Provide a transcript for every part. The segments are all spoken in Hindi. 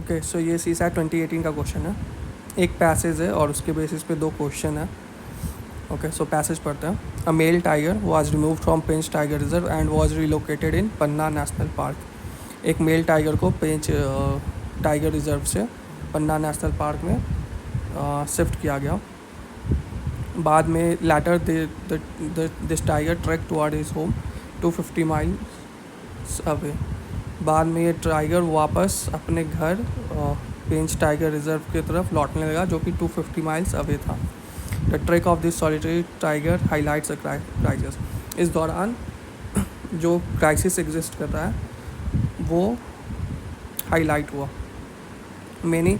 ओके, सो ये CSAT 2018 का क्वेश्चन है। एक पैसेज है और उसके बेसिस पे 2 क्वेश्चन है। ओके, सो पैसेज पढ़ते हैं। A male tiger was removed from Pench tiger reserve and was relocated in Panna national park. एक मेल टाइगर को पेंच टाइगर रिजर्व से पन्ना नेशनल पार्क में शिफ्ट किया गया। बाद में later this tiger track toward his home 250 miles away. बाद में ये टाइगर वापस अपने घर पेंच टाइगर रिजर्व की तरफ लौटने लगा, जो कि 250 माइल्स अवे था। The track of this solitary tiger highlights a crisis. इस दौरान जो क्राइसिस एग्जिस्ट कर रहा है वो हाईलाइट हुआ। Many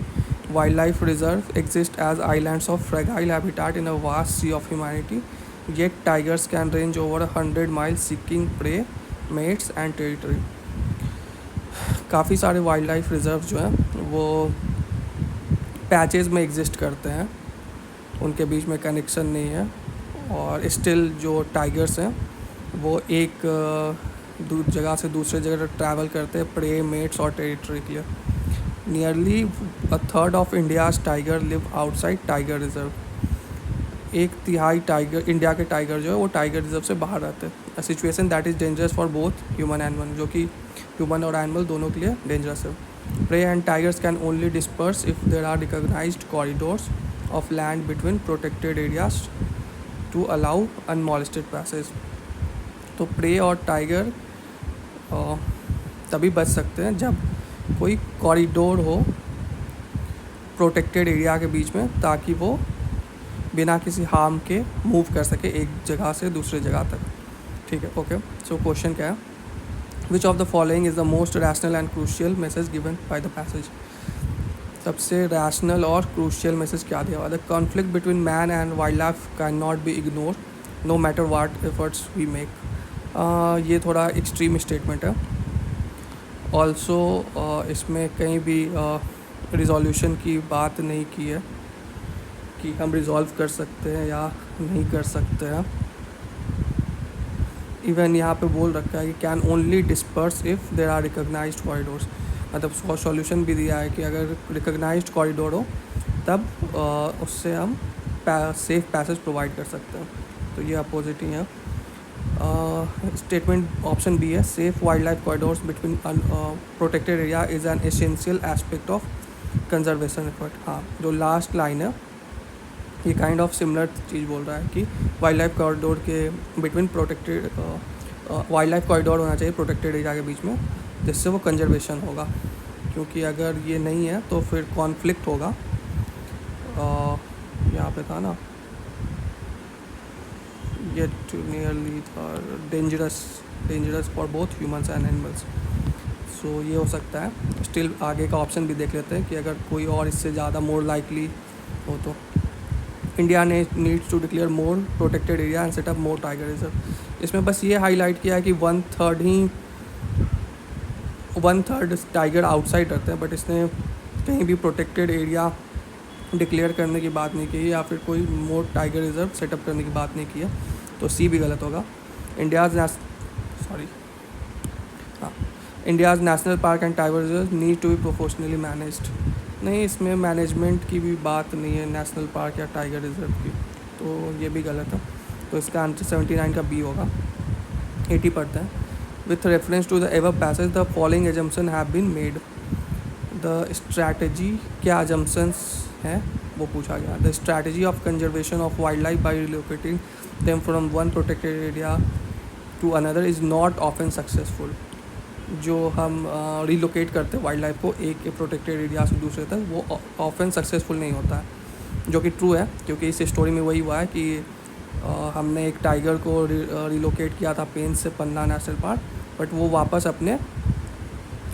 wildlife reserves exist as islands of fragile habitat in a vast sea of humanity, yet tigers can range over 100 miles seeking prey, mates and territory. काफ़ी सारे वाइल्ड लाइफ रिजर्व जो हैं वो पैचेस में एग्जिस्ट करते हैं, उनके बीच में कनेक्शन नहीं है, और स्टिल जो टाइगर्स हैं वो एक जगह से दूसरे जगह ट्रैवल करते हैं प्रे, मेट्स और टेरिटरी के लिए। Nearly a third of India's tiger live outside tiger reserve. 1/3 tiger, India के टाइगर जो है वो टाइगर रिजर्व से बाहर रहते हैं। A situation that is dangerous for both human and animal, जो कि ह्यूमन और एनिमल दोनों के लिए डेंजरस है। Prey and tigers can only disperse if there are recognized corridors of land between protected areas to allow unmolested passage. तो प्रे और टाइगर तभी बच सकते हैं जब कोई कॉरिडोर हो प्रोटेक्टेड एरिया के बीच में, ताकि वो बिना किसी हार्म के मूव कर सके एक जगह से दूसरे जगह तक। ठीक है, ओके। सो क्वेश्चन क्या है? Which of the following is the most rational and crucial message given by the passage? सबसे रैशनल और क्रूशियल मैसेज क्या दिया हुआ? The conflict between man and wildlife can not be ignore no matter what efforts we make. ये थोड़ा एक्सट्रीम स्टेटमेंट है। ऑल्सो इसमें कहीं भी रिजोल्यूशन की बात नहीं की है कि हम रिज़ॉल्व कर सकते हैं या नहीं कर सकते हैं। इवन यहाँ पे बोल रखा है कि can only disperse if there are recognized corridors, मतलब सॉल्यूशन भी दिया है कि अगर रिकॉग्नाइज्ड कॉरिडोर हो तब उससे हम सेफ पैसेज प्रोवाइड कर सकते हैं। तो ये अपोजिट ही है। स्टेटमेंट ऑप्शन बी है, safe wild life corridors between protected area is an essential aspect of conservation effort. हाँ, जो लास्ट लाइन है ये काइंड ऑफ सिमिलर चीज़ बोल रहा है कि वाइल्ड लाइफ कॉरिडोर के between protected wild life corridor होना चाहिए प्रोटेक्टेड एरिया के बीच में, जिससे वो कंजर्वेशन होगा। क्योंकि अगर ये नहीं है तो फिर कॉन्फ्लिक्ट होगा। यहाँ पे था ना, ये नियरली था dangerous for both humans and animals. So ये हो सकता है। स्टिल आगे का ऑप्शन भी देख लेते हैं कि अगर कोई और इससे ज़्यादा मोर लाइकली हो तो। इंडिया ने needs to declare more protected area and set up more tiger reserve. इसमें बस ये हाईलाइट किया है कि 1/3 टाइगर आउटसाइड रहते हैं, बट इसने कहीं भी प्रोटेक्टेड एरिया डिक्लेयर करने की बात नहीं की है या फिर कोई मोर टाइगर रिजर्व सेटअप करने की बात नहीं की है। तो सी भी गलत होगा। India's national park and tiger reserve need to be proportionally managed. नहीं, इसमें मैनेजमेंट की भी बात नहीं है नेशनल पार्क या टाइगर रिजर्व की, तो ये भी गलत है। तो इसका आंसर 79 का बी होगा। 80 पढ़ते हैं। With reference to the above passage the following assumption have been made. The strategy, क्या एजम्पशंस हैं वो पूछा गया। The strategy of conservation of wildlife by relocating them from one protected area to another is not often successful. जो हम रिलोकेट करते हैं वाइल्ड लाइफ को एक प्रोटेक्टेड एरिया से दूसरे तक, वो ऑफन सक्सेसफुल नहीं होता है, जो कि ट्रू है। क्योंकि इस स्टोरी में वही हुआ है कि हमने एक टाइगर को रिलोकेट किया था पेंच से पन्ना नेशनल पार्क, बट वो वापस अपने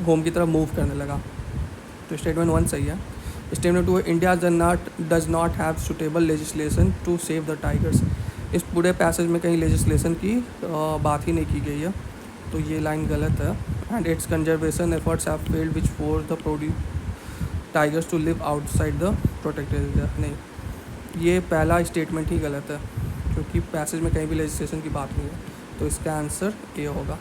होम की तरफ मूव करने लगा। तो स्टेटमेंट 1 सही है। Statement 2, India does not have suitable legislation to save the tigers. इस पूरे पैसेज में कहीं लेजिस्लेशन की बात ही नहीं की गई है, तो ये लाइन गलत है। And its conservation efforts have failed which force the tigers to live outside the protected area. नहीं, ये पहला स्टेटमेंट ही गलत है, क्योंकि पैसेज में कहीं भी लेजिस्लेशन की बात नहीं है। तो इसका आंसर ए होगा।